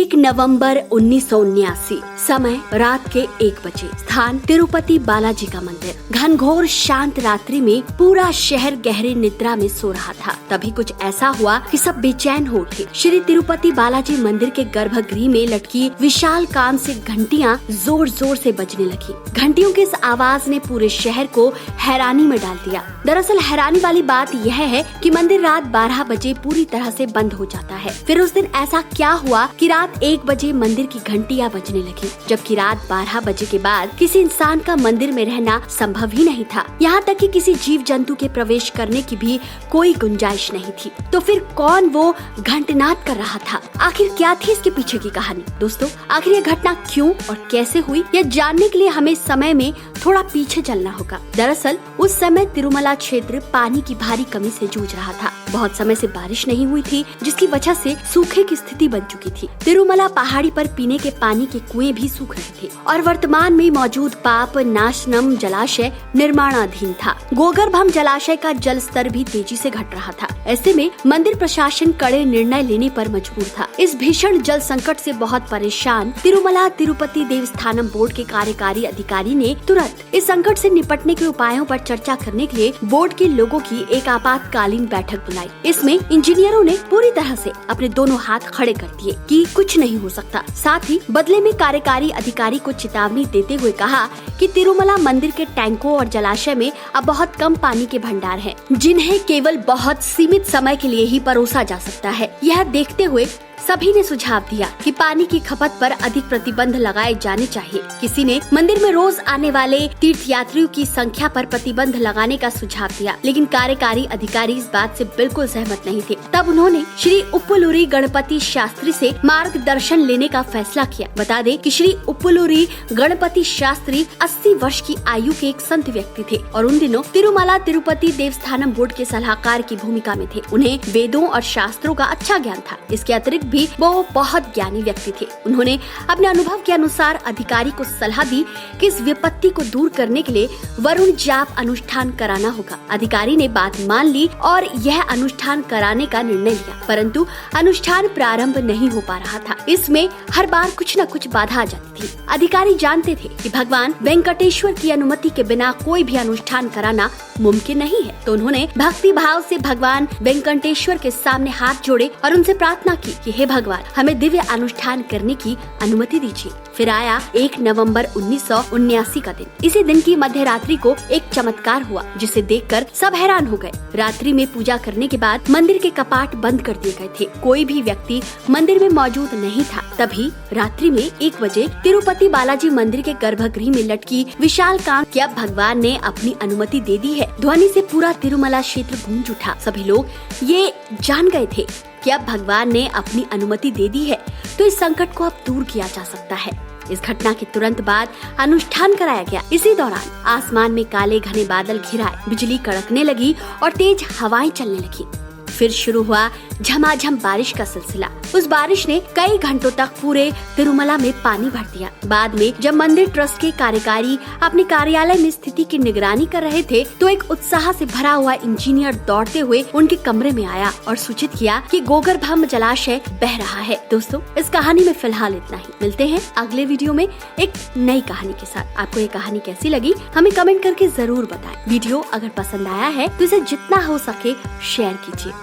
1 नवंबर 1979, समय रात के 1 बजे, स्थान तिरुपति बालाजी का मंदिर। घनघोर शांत रात्रि में पूरा शहर गहरी निद्रा में सो रहा था। तभी कुछ ऐसा हुआ कि सब बेचैन हो उठे। श्री तिरुपति बालाजी मंदिर के गर्भगृह में लटकी विशाल कान से घंटियां जोर जोर से बजने लगी। घंटियों की इस आवाज ने पूरे शहर को हैरानी में डाल दिया। दरअसल हैरानी वाली बात यह है कि मंदिर रात 12 बजे पूरी तरह से बंद हो जाता है। फिर उस दिन ऐसा क्या हुआ कि रात 1 बजे मंदिर की घंटियां बजने लगी, जबकि रात 12 बजे के बाद किसी इंसान का मंदिर में रहना संभव ही नहीं था। यहाँ तक कि किसी जीव जंतु के प्रवेश करने की भी कोई गुंजाइश नहीं थी। तो फिर कौन वो घंटनाद कर रहा था? आखिर क्या थी इसके पीछे की कहानी? दोस्तों, आखिर ये घटना क्यों और कैसे हुई, यह जानने के लिए हमें समय में थोड़ा पीछे चलना होगा। दरअसल उस समय तिरुमला क्षेत्र पानी की भारी कमी से जूझ रहा था। बहुत समय से बारिश नहीं हुई थी, जिसकी वजह से सूखे की स्थिति बन चुकी थी। तिरुमला पहाड़ी पर पीने के पानी के कुएं भी सूख रहे थे और वर्तमान में मौजूद पाप नाशनम जलाशय निर्माणाधीन था। गोगर्भम जलाशय का जल स्तर भी तेजी से घट रहा था। ऐसे में मंदिर प्रशासन कड़े निर्णय लेने पर मजबूर था। इस भीषण जल संकट से बहुत परेशान तिरुमला तिरुपति देवस्थानम बोर्ड के कार्यकारी अधिकारी ने तुरंत इस संकट से निपटने के उपायों पर चर्चा करने के लिए बोर्ड के लोगों की एक आपातकालीन बैठक बुलाई। इसमें इंजीनियरों ने पूरी तरह से अपने दोनों हाथ खड़े कर दिए कि कुछ नहीं हो सकता। साथ ही बदले में कार्यकारी अधिकारी को चेतावनी देते हुए कहा कि तिरुमला मंदिर के टैंकों और जलाशय में अब बहुत कम पानी के भंडार हैं, जिन्हें केवल बहुत सीमित समय के लिए ही परोसा जा सकता है। यह देखते हुए सभी ने सुझाव दिया कि पानी की खपत पर अधिक प्रतिबंध लगाए जाने चाहिए। किसी ने मंदिर में रोज आने वाले तीर्थयात्रियों की संख्या पर प्रतिबंध लगाने का सुझाव दिया, लेकिन कार्यकारी अधिकारी इस बात से बिल्कुल सहमत नहीं थे। तब उन्होंने श्री उप्पुलूरी गणपति शास्त्री से मार्गदर्शन लेने का फैसला किया। बता दें कि श्री उप्पुलूरी गणपति शास्त्री 80 वर्ष की आयु के एक संत व्यक्ति थे और उन दिनों तिरुमला तिरुपति देवस्थानम बोर्ड के सलाहकार की भूमिका में थे। उन्हें वेदों और शास्त्रों का अच्छा ज्ञान था। इसके अतिरिक्त भी वो बहुत ज्ञानी व्यक्ति थे। उन्होंने अपने अनुभव के अनुसार अधिकारी को सलाह दी कि इस विपत्ति को दूर करने के लिए वरुण जाप अनुष्ठान कराना होगा। अधिकारी ने बात मान ली और यह अनुष्ठान कराने का निर्णय लिया, परंतु अनुष्ठान प्रारंभ नहीं हो पा रहा था। इसमें हर बार कुछ न कुछ बाधा आ जाती थी। अधिकारी जानते थे कि भगवान वेंकटेश्वर की अनुमति के बिना कोई भी अनुष्ठान कराना मुमकिन नहीं है। तो उन्होंने भक्ति भाव से भगवान वेंकटेश्वर के सामने हाथ जोड़े और उनसे प्रार्थना की कि हे भगवान, हमें दिव्य अनुष्ठान करने की अनुमति दीजिए। फिर आया 1 नवंबर 1979 का दिन। इसी दिन की मध्य रात्रि को एक चमत्कार हुआ, जिसे देखकर सब हैरान हो गए। रात्रि में पूजा करने के बाद मंदिर के कपाट बंद कर दिए गए थे। कोई भी व्यक्ति मंदिर में मौजूद नहीं था। तभी रात्रि में 1 बजे तिरुपति बालाजी मंदिर के गर्भगृह में लटकी विशाल कान कि अब भगवान ने अपनी अनुमति दे दी है ध्वनि से पूरा तिरुमला क्षेत्र गूंज उठा। सभी लोग ये जान गए थे कि अब भगवान ने अपनी अनुमति दे दी है तो इस संकट को अब दूर किया जा सकता है। इस घटना के तुरंत बाद अनुष्ठान कराया गया। इसी दौरान आसमान में काले घने बादल घिराए, बिजली कड़कने लगी और तेज हवाएं चलने लगी। फिर शुरू हुआ झमाझम बारिश का सिलसिला। उस बारिश ने कई घंटों तक पूरे तिरुमला में पानी भर दिया। बाद में जब मंदिर ट्रस्ट के कार्यकारी अपने कार्यालय में स्थिति की निगरानी कर रहे थे, तो एक उत्साह से भरा हुआ इंजीनियर दौड़ते हुए उनके कमरे में आया और सूचित किया कि गोगर्भम जलाशय बह रहा है। दोस्तों, इस कहानी में फिलहाल इतना ही। मिलते हैं अगले वीडियो में एक नई कहानी के साथ। आपको ये कहानी कैसी लगी हमें कमेंट करके जरूर बताएं। वीडियो अगर पसंद आया है तो इसे जितना हो सके शेयर कीजिए।